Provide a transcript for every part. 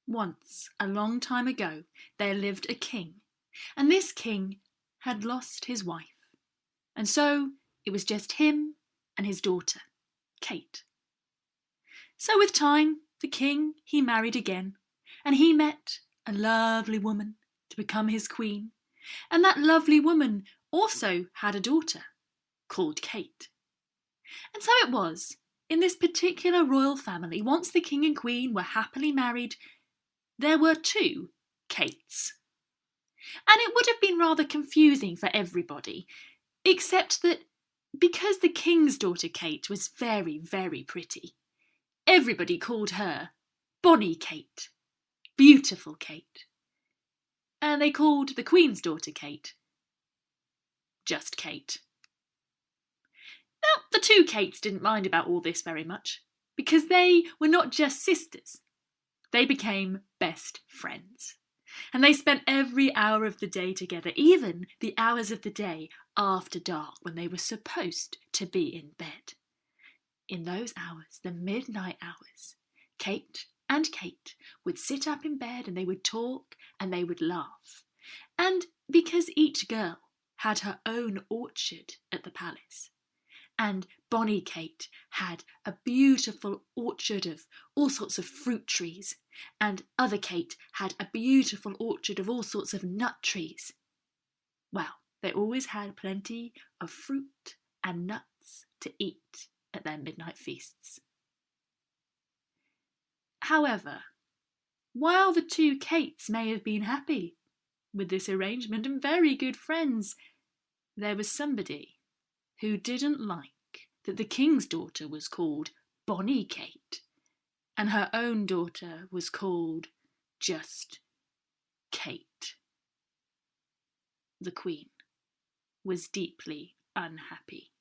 Once, a long time ago, there lived a king, and this king had lost his wife. And so it was just him and his daughter, Kate. So with time, the king, he married again, and he met a lovely woman to become his queen. And that lovely woman also had a daughter called Kate. And so it was, in this particular royal family, once the king and queen were happily married, there were two Kates. And it would have been rather confusing for everybody, except that because the king's daughter Kate was very, very pretty, everybody called her Bonny Kate, beautiful Kate. And they called the queen's daughter Kate just Kate. Now, the two Kates didn't mind about all this very much, because they were not just sisters. They became best friends. And they spent every hour of the day together, even the hours of the day after dark when they were supposed to be in bed. In those hours, the midnight hours, Kate and Kate would sit up in bed and they would talk and they would laugh. And because each girl had her own orchard at the palace, and Bonny Kate had a beautiful orchard of all sorts of fruit trees, and other Kate had a beautiful orchard of all sorts of nut trees. Well, they always had plenty of fruit and nuts to eat at their midnight feasts. However, while the two Kates may have been happy with this arrangement and very good friends, there was somebody who didn't like that the king's daughter was called Bonny Kate and her own daughter was called just Kate. The queen was deeply unhappy.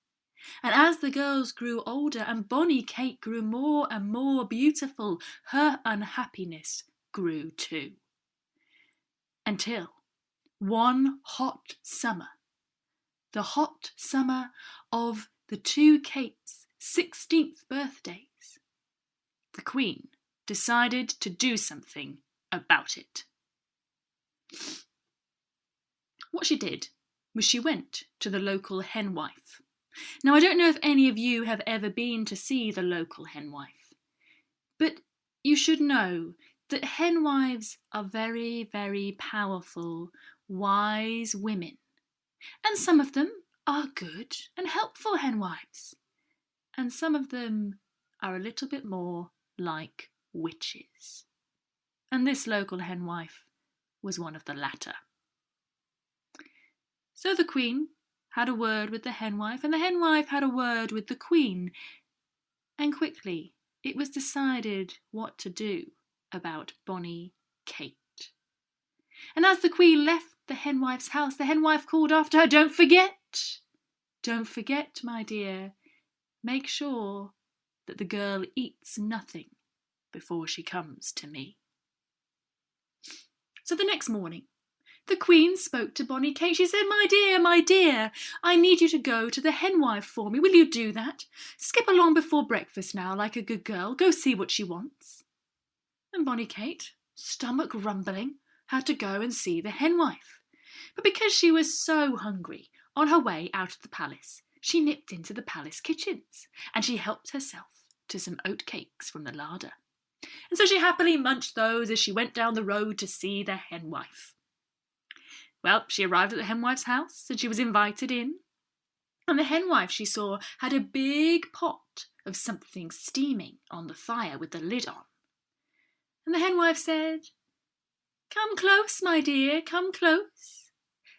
And as the girls grew older and Bonny Kate grew more and more beautiful, her unhappiness grew too. Until one hot summer, the hot summer of the two Kates' 16th birthdays, the Queen decided to do something about it. What she did was she went to the local henwife. Now, I don't know if any of you have ever been to see the local henwife, but you should know that henwives are very, very powerful, wise women. And some of them are good and helpful henwives. And some of them are a little bit more like witches. And this local henwife was one of the latter. So the Queen had a word with the henwife, and the henwife had a word with the Queen. And quickly it was decided what to do about Bonny Kate. And as the Queen left the henwife's house, the henwife called after her, don't forget, my dear, make sure that the girl eats nothing before she comes to me." So the next morning, the Queen spoke to Bonny Kate. She said, my dear, I need you to go to the henwife for me. Will you do that? Skip along before breakfast now, like a good girl. Go see what she wants." And Bonny Kate, stomach rumbling, had to go and see the henwife. But because she was so hungry, on her way out of the palace, she nipped into the palace kitchens, and she helped herself to some oat cakes from the larder. And so she happily munched those as she went down the road to see the henwife. Well, she arrived at the henwife's house, and she was invited in. And the henwife, she saw, had a big pot of something steaming on the fire with the lid on. And the henwife said, "Come close, my dear, come close.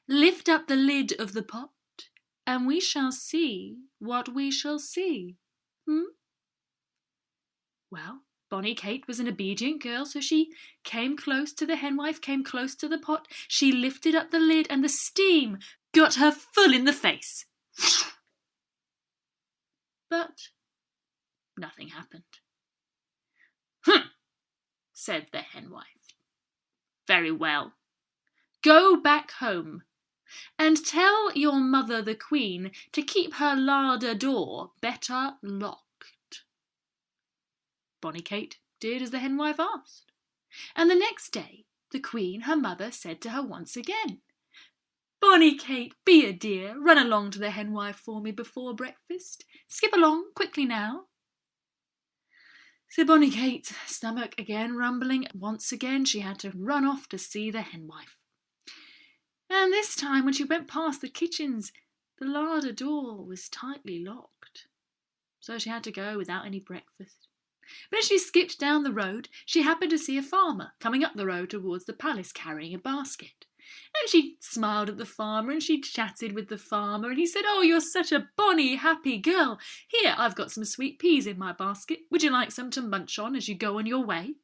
Lift up the lid of the pot, and we shall see what we shall see. Well, Bonny Kate was an obedient girl, so she came close to the henwife, came close to the pot. She lifted up the lid, and the steam got her full in the face. But nothing happened. Said the henwife. "Very well. Go back home and tell your mother, the Queen, to keep her larder door better locked." Bonny Kate did as the henwife asked. And the next day the Queen, her mother, said to her once again, "Bonny Kate, be a dear, run along to the henwife for me before breakfast. Skip along quickly now." So Bonny Kate's stomach again rumbling, once again she had to run off to see the henwife. And this time when she went past the kitchens, the larder door was tightly locked. So she had to go without any breakfast. But as she skipped down the road, she happened to see a farmer coming up the road towards the palace carrying a basket. And she smiled at the farmer and she chatted with the farmer, and he said, "Oh, you're such a bonny, happy girl. Here, I've got some sweet peas in my basket. Would you like some to munch on as you go on your way?"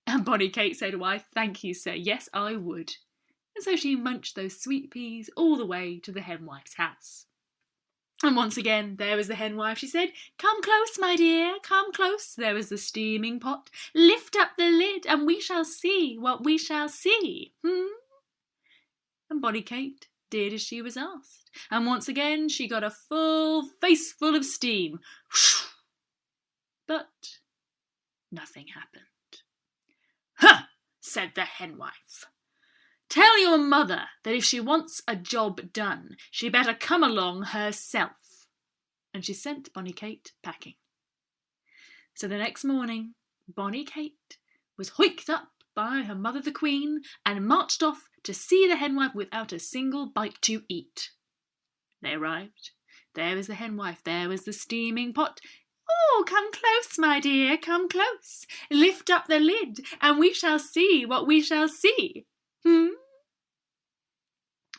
And Bonny Kate said, "Why, thank you, sir. Yes, I would." And so she munched those sweet peas all the way to the henwife's house. And once again, there was the henwife. She said, "Come close, my dear, come close. There is the steaming pot. Lift up the lid, and we shall see what we shall see. And Bonny Kate did as she was asked. And once again, she got a full face full of steam. But nothing happened. "Huh!" said the henwife. "Tell your mother that if she wants a job done, she better come along herself." And she sent Bonny Kate packing. So the next morning, Bonny Kate was hoiked up by her mother the Queen and marched off to see the henwife without a single bite to eat. They arrived. There was the henwife, there was the steaming pot. "Oh, come close, my dear, come close. Lift up the lid, and we shall see what we shall see.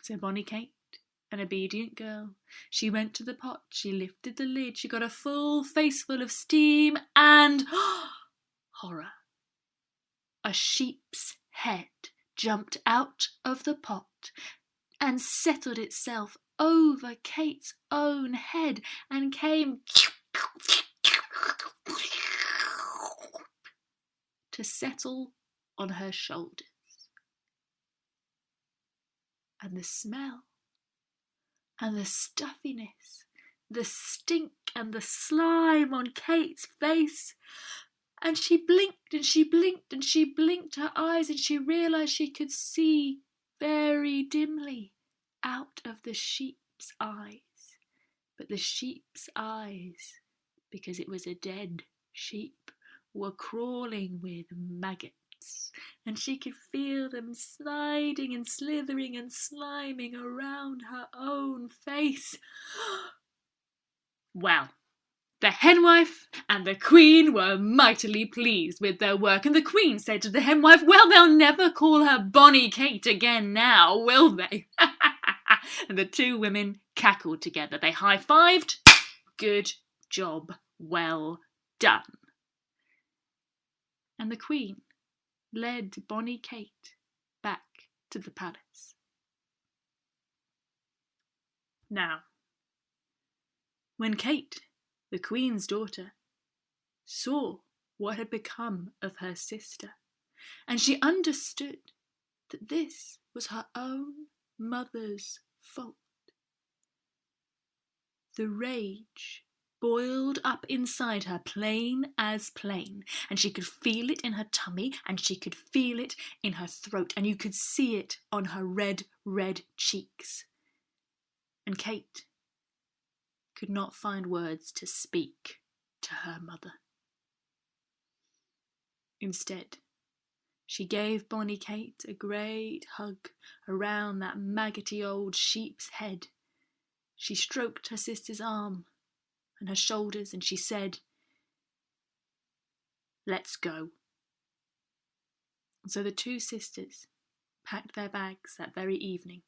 So Bonny Kate, an obedient girl, she went to the pot, she lifted the lid, she got a full face full of steam, and horror! A sheep's head jumped out of the pot and settled itself over Kate's own head and came to settle on her shoulders. And the smell and the stuffiness, the stink and the slime on Kate's face. And she blinked and she blinked and she blinked her eyes, and she realised she could see very dimly out of the sheep's eyes. But the sheep's eyes, because it was a dead sheep, were crawling with maggots. And she could feel them sliding and slithering and sliming around her own face. Well, the henwife and the Queen were mightily pleased with their work, and the Queen said to the henwife, "Well, they'll never call her Bonny Kate again now, will they?" And the two women cackled together. They high-fived. Good job, well done. And the Queen led Bonny Kate back to the palace. Now, when Kate, the Queen's daughter, saw what had become of her sister, and she understood that this was her own mother's fault, the rage boiled up inside her plain as plain, and she could feel it in her tummy, and she could feel it in her throat, and you could see it on her red cheeks. And Kate could not find words to speak to her mother. Instead, she gave Bonny Kate a great hug around that maggoty old sheep's head. She stroked her sister's arm and her shoulders, and she said, "Let's go." And so the two sisters packed their bags that very evening,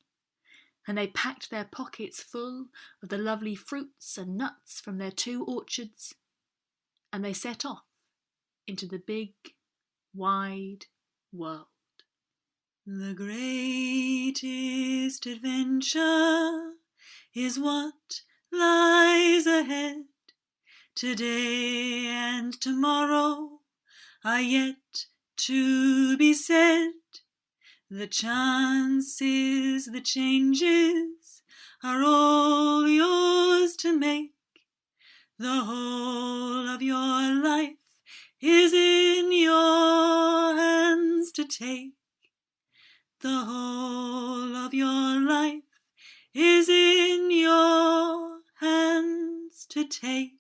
and they packed their pockets full of the lovely fruits and nuts from their two orchards, and they set off into the big, wide world. The greatest adventure is what lies ahead. Today and tomorrow are yet to be said. The chances, the changes are all yours to make. The whole of your life is in your hands to take. The whole of your life is in your hands to take.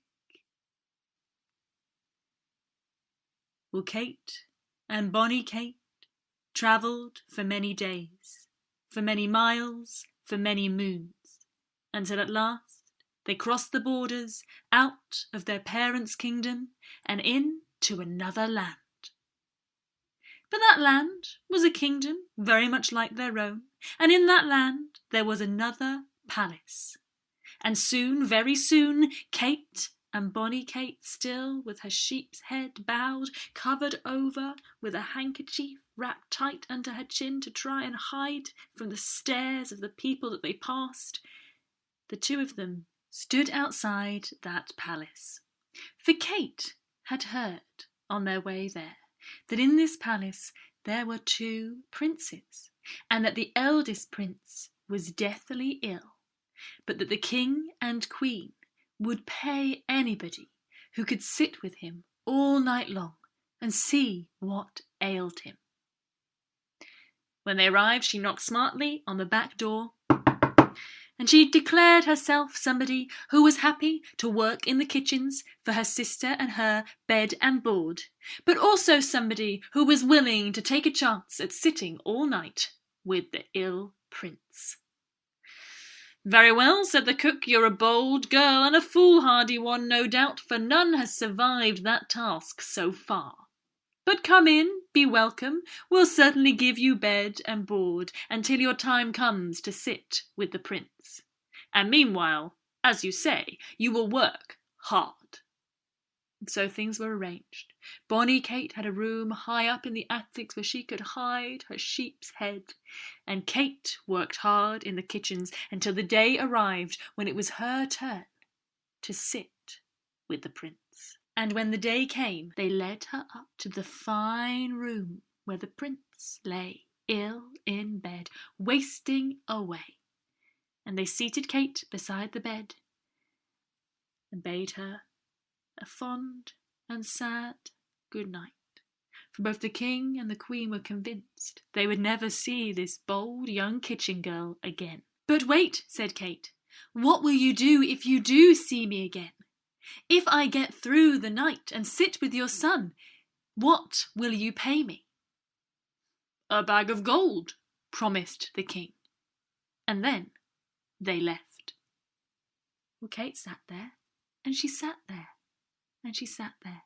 Well, Kate and bonny Kate travelled for many days, for many miles, for many moons, until at last they crossed the borders out of their parents' kingdom and into another land. But that land was a kingdom very much like their own, and in that land there was another palace. And soon, very soon, Kate and bonny Kate, still with her sheep's head bowed, covered over with a handkerchief wrapped tight under her chin to try and hide from the stares of the people that they passed, the two of them stood outside that palace. For Kate had heard on their way there that in this palace there were two princes, and that the eldest prince was deathly ill, but that the king and queen would pay anybody who could sit with him all night long and see what ailed him. When they arrived, she knocked smartly on the back door, and she declared herself somebody who was happy to work in the kitchens for her sister and her bed and board, but also somebody who was willing to take a chance at sitting all night with the ill prince. "Very well," said the cook, "you're a bold girl and a foolhardy one, no doubt, for none has survived that task so far. But come in, be welcome, we'll certainly give you bed and board until your time comes to sit with the prince. And meanwhile, as you say, you will work hard." And so things were arranged. Bonny Kate had a room high up in the attics where she could hide her sheep's head, and Kate worked hard in the kitchens until the day arrived when it was her turn to sit with the prince. And when the day came, they led her up to the fine room where the prince lay ill in bed, wasting away. And they seated Kate beside the bed and bade her a fond and sad good night, for both the king and the queen were convinced they would never see this bold young kitchen girl again. "But wait," said Kate, "what will you do if you do see me again? If I get through the night and sit with your son, what will you pay me?" "A bag of gold," promised the king. And then they left. Well, Kate sat there, and she sat there, and she sat there,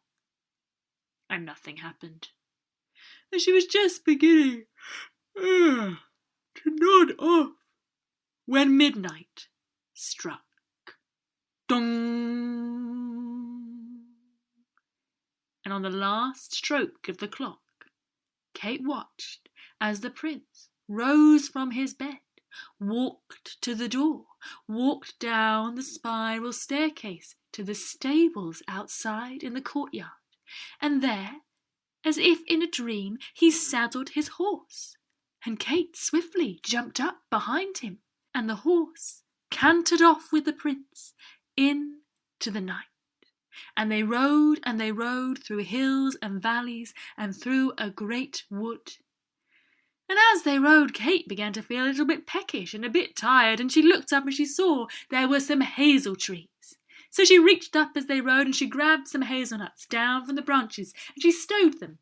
and nothing happened. And she was just beginning to nod off when midnight struck. Dong! And on the last stroke of the clock, Kate watched as the prince rose from his bed, walked to the door, walked down the spiral staircase to the stables outside in the courtyard, and there, as if in a dream, he saddled his horse, and Kate swiftly jumped up behind him, and the horse cantered off with the prince into the night. And they rode through hills and valleys and through a great wood. And as they rode, Kate began to feel a little bit peckish and a bit tired, and she looked up and she saw there were some hazel trees. So she reached up as they rode and she grabbed some hazelnuts down from the branches and she stowed them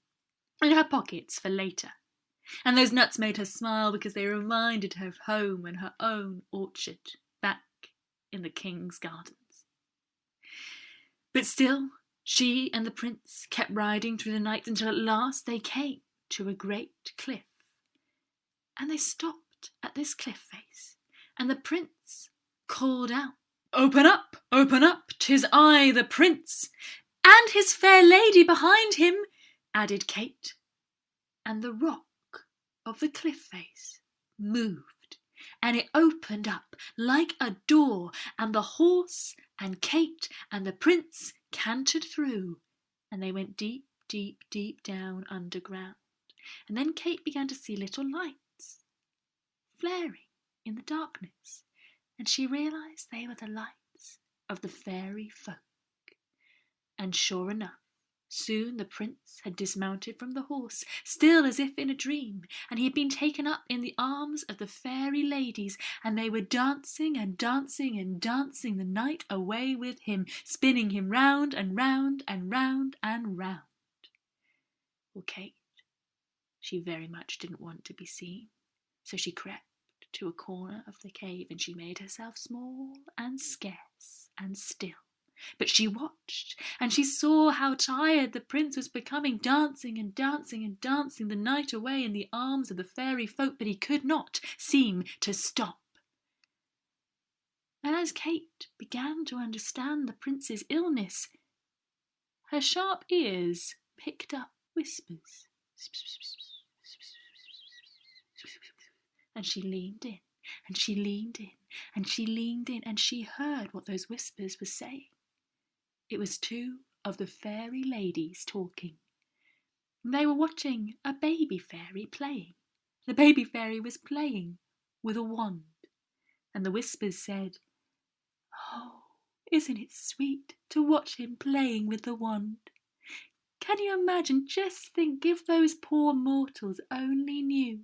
in her pockets for later. And those nuts made her smile because they reminded her of home and her own orchard back in the king's gardens. But still, she and the prince kept riding through the night until at last they came to a great cliff. And they stopped at this cliff face, and the prince called out, open up, 'tis I, the prince, and his fair lady behind him," added Kate. And the rock of the cliff face moved, and it opened up like a door, and the horse and Kate and the prince cantered through, and they went deep, deep, deep down underground. And then Kate began to see little lights flaring in the darkness, and she realised they were the lights of the fairy folk. And sure enough, Soon the prince had dismounted from the horse, still as if in a dream, and he had been taken up in the arms of the fairy ladies, and they were dancing and dancing and dancing the night away with him, spinning him round and round and round and round. Well, Kate, she very much didn't want to be seen, so she crept to a corner of the cave and she made herself small and scarce and still. But she watched, and she saw how tired the prince was becoming, dancing and dancing and dancing the night away in the arms of the fairy folk, but he could not seem to stop. And as Kate began to understand the prince's illness, her sharp ears picked up whispers. And she leaned in, and she leaned in, and she leaned in, and she heard what those whispers were saying. It was two of the fairy ladies talking. They were watching a baby fairy playing. The baby fairy was playing with a wand, and the whispers said, "Oh, isn't it sweet to watch him playing with the wand? Can you imagine? Just think if those poor mortals only knew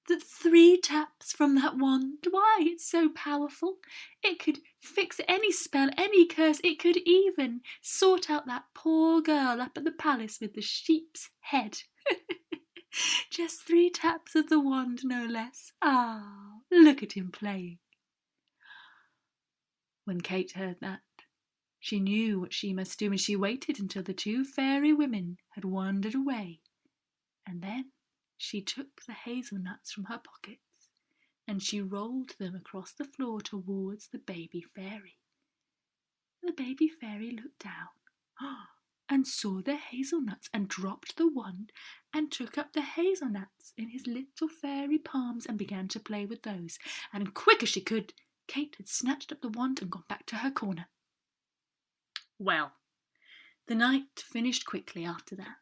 that 3 taps from that wand, why, it's so powerful. It could fix any spell, any curse. It could even sort out that poor girl up at the palace with the sheep's head. Just 3 taps of the wand, no less. Ah, look at him playing." When Kate heard that, she knew what she must do, and she waited until the 2 fairy women had wandered away, and then she took the hazelnuts from her pockets, and she rolled them across the floor towards the baby fairy. The baby fairy looked down and saw the hazelnuts, and dropped the wand and took up the hazelnuts in his little fairy palms and began to play with those. And quick as she could, Kate had snatched up the wand and gone back to her corner. Well, the night finished quickly after that.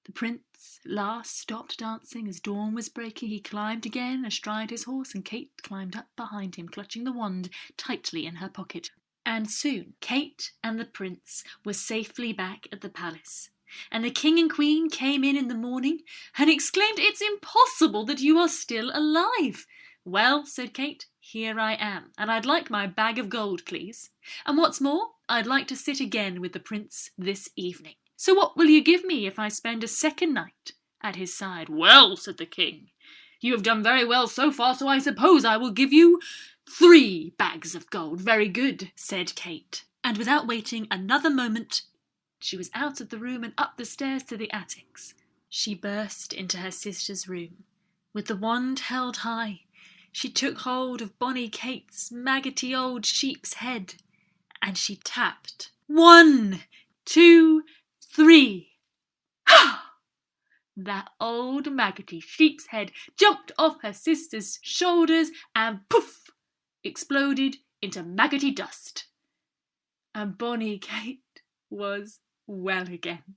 The prince at last stopped dancing as dawn was breaking. He climbed again astride his horse, and Kate climbed up behind him, clutching the wand tightly in her pocket. And soon Kate and the prince were safely back at the palace. And the king and queen came in the morning and exclaimed, "It's impossible that you are still alive." "Well," said Kate, "here I am, and I'd like my bag of gold, please. And what's more, I'd like to sit again with the prince this evening. So what will you give me if I spend a second night at his side?" "Well," said the king, "you have done very well so far, so I suppose I will give you 3 bags of gold." "Very good," said Kate. And without waiting another moment, she was out of the room and up the stairs to the attics. She burst into her sister's room. With the wand held high, she took hold of Bonnie Kate's maggoty old sheep's head, and she tapped 1, 2, 3. Ha! That old maggoty sheep's head jumped off her sister's shoulders and poof! Exploded into maggoty dust. And Bonnie Kate was well again.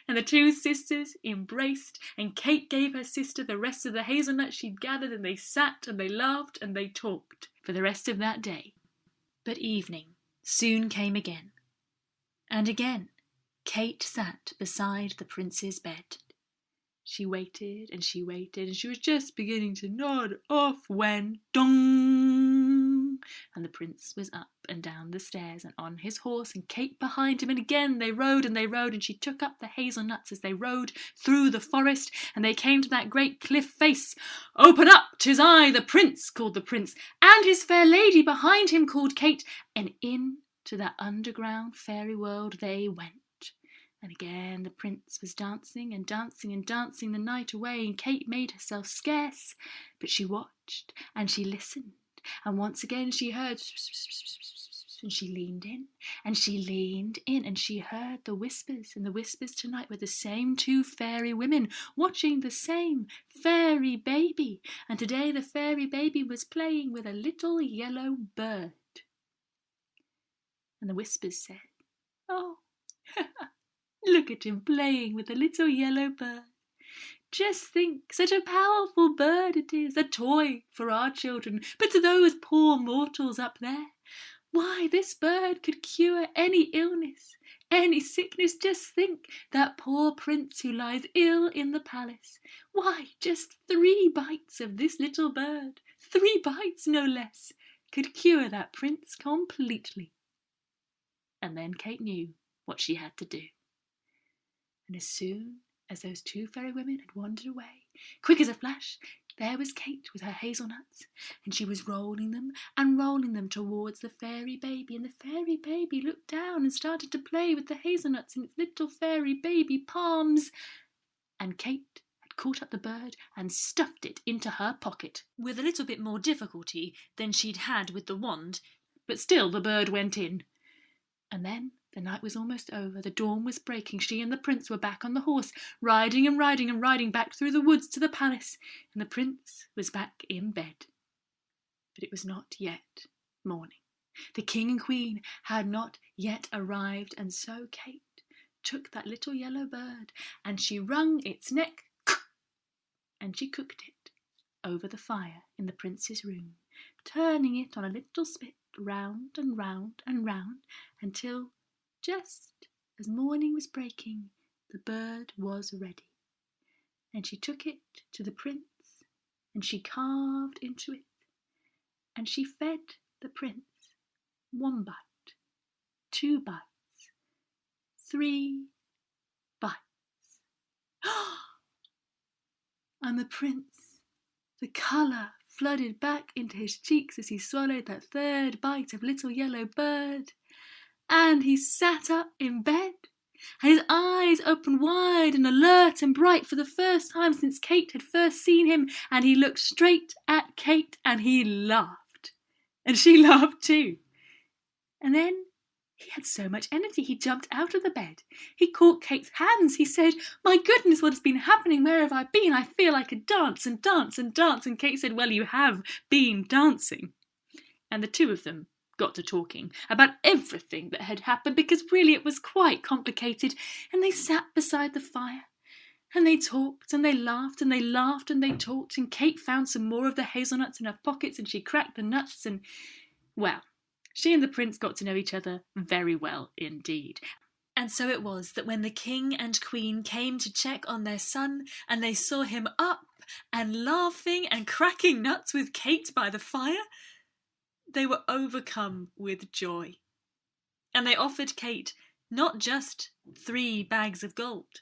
And the 2 sisters embraced, and Kate gave her sister the rest of the hazelnuts she'd gathered, and they sat and they laughed and they talked for the rest of that day. But evening soon came again, and again Kate sat beside the prince's bed. She waited and she waited, and she was just beginning to nod off when dong! And the prince was up and down the stairs and on his horse, and Kate behind him, and again they rode and they rode, and she took up the hazelnuts as they rode through the forest, and they came to that great cliff face. "Open up, 'tis I, the prince," called the prince, and his fair lady behind him called Kate, and into that underground fairy world they went. And again the prince was dancing and dancing and dancing the night away, and Kate made herself scarce, but she watched and she listened, and once again she heard, and she leaned in and she leaned in, and she heard the whispers, and the whispers tonight were the same 2 fairy women watching the same fairy baby, and today the fairy baby was playing with a little yellow bird. And the whispers said, "Oh, look at him playing with a little yellow bird. Just think, such a powerful bird it is, a toy for our children, but to those poor mortals up there, why, this bird could cure any illness, any sickness. Just think, that poor prince who lies ill in the palace. Why, just 3 bites of this little bird, 3 bites no less, could cure that prince completely. And then Kate knew what she had to do. And as soon as those 2 fairy women had wandered away, quick as a flash, there was Kate with her hazelnuts, and she was rolling them towards the fairy baby, and the fairy baby looked down and started to play with the hazelnuts in its little fairy baby palms. And Kate had caught up the bird and stuffed it into her pocket, with a little bit more difficulty than she'd had with the wand, but still the bird went in. And then the night was almost over, the dawn was breaking, she and the prince were back on the horse, riding and riding and riding back through the woods to the palace, and the prince was back in bed. But it was not yet morning. The king and queen had not yet arrived, and so Kate took that little yellow bird, and she wrung its neck, and she cooked it over the fire in the prince's room, turning it on a little spit round and round and round, until just as morning was breaking, the bird was ready. And she took it to the prince, and she carved into it, and she fed the prince 1 bite, 2 bites, 3 bites. And the prince, the colour flooded back into his cheeks as he swallowed that 3rd bite of little yellow bird. And he sat up in bed, and his eyes opened wide and alert and bright for the first time since Kate had first seen him, and he looked straight at Kate and he laughed. And she laughed too. And then he had so much energy, he jumped out of the bed. He caught Kate's hands. He said, "My goodness, what has been happening? Where have I been? I feel I could dance and dance and dance." And Kate said, "Well, you have been dancing." And the 2 of them got to talking about everything that had happened, because really it was quite complicated. And they sat beside the fire, and they talked and they laughed and they laughed and they talked, and Kate found some more of the hazelnuts in her pockets, and she cracked the nuts, and, well, she and the prince got to know each other very well indeed. And so it was that when the king and queen came to check on their son, and they saw him up and laughing and cracking nuts with Kate by the fire, they were overcome with joy. And they offered Kate not just 3 bags of gold,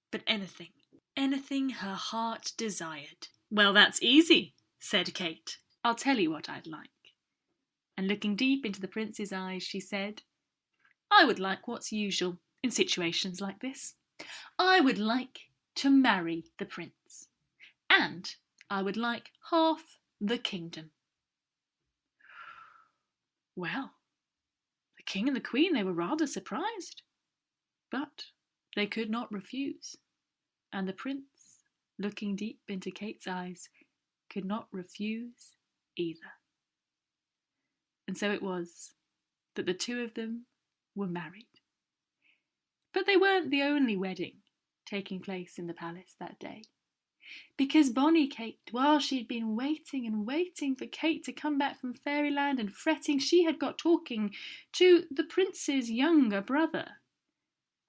but anything her heart desired. "Well, that's easy," said Kate. "I'll tell you what I'd like." And looking deep into the prince's eyes, she said, "I would like what's usual in situations like this. I would like to marry the prince, and I would like half the kingdom." Well, the king and the queen, they were rather surprised, but they could not refuse, and the prince, looking deep into Kate's eyes, could not refuse either. And so it was that the 2 of them were married. But they weren't the only wedding taking place in the palace that day, because bonny Kate, while she had been waiting and waiting for Kate to come back from fairyland and fretting, she had got talking to the prince's younger brother.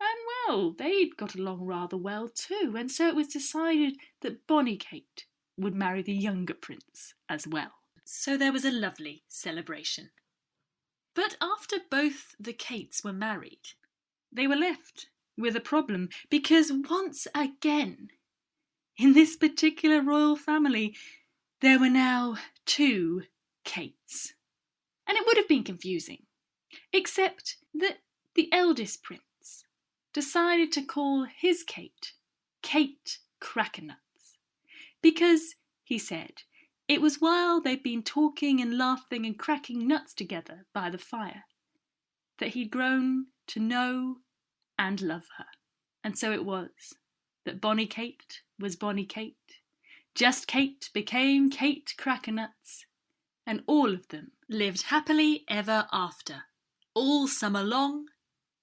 And, well, they'd got along rather well too, and so it was decided that bonny Kate would marry the younger prince as well. So there was a lovely celebration. But after both the Kates were married, they were left with a problem, because once again, in this particular royal family, there were now 2 Kates. And it would have been confusing, except that the eldest prince decided to call his Kate Crackernuts, because, he said, it was while they'd been talking and laughing and cracking nuts together by the fire that he'd grown to know and love her. And so it was that bonny Kate was bonny Kate. Just Kate became Kate Crackernuts, and all of them lived happily ever after, all summer long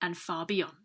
and far beyond.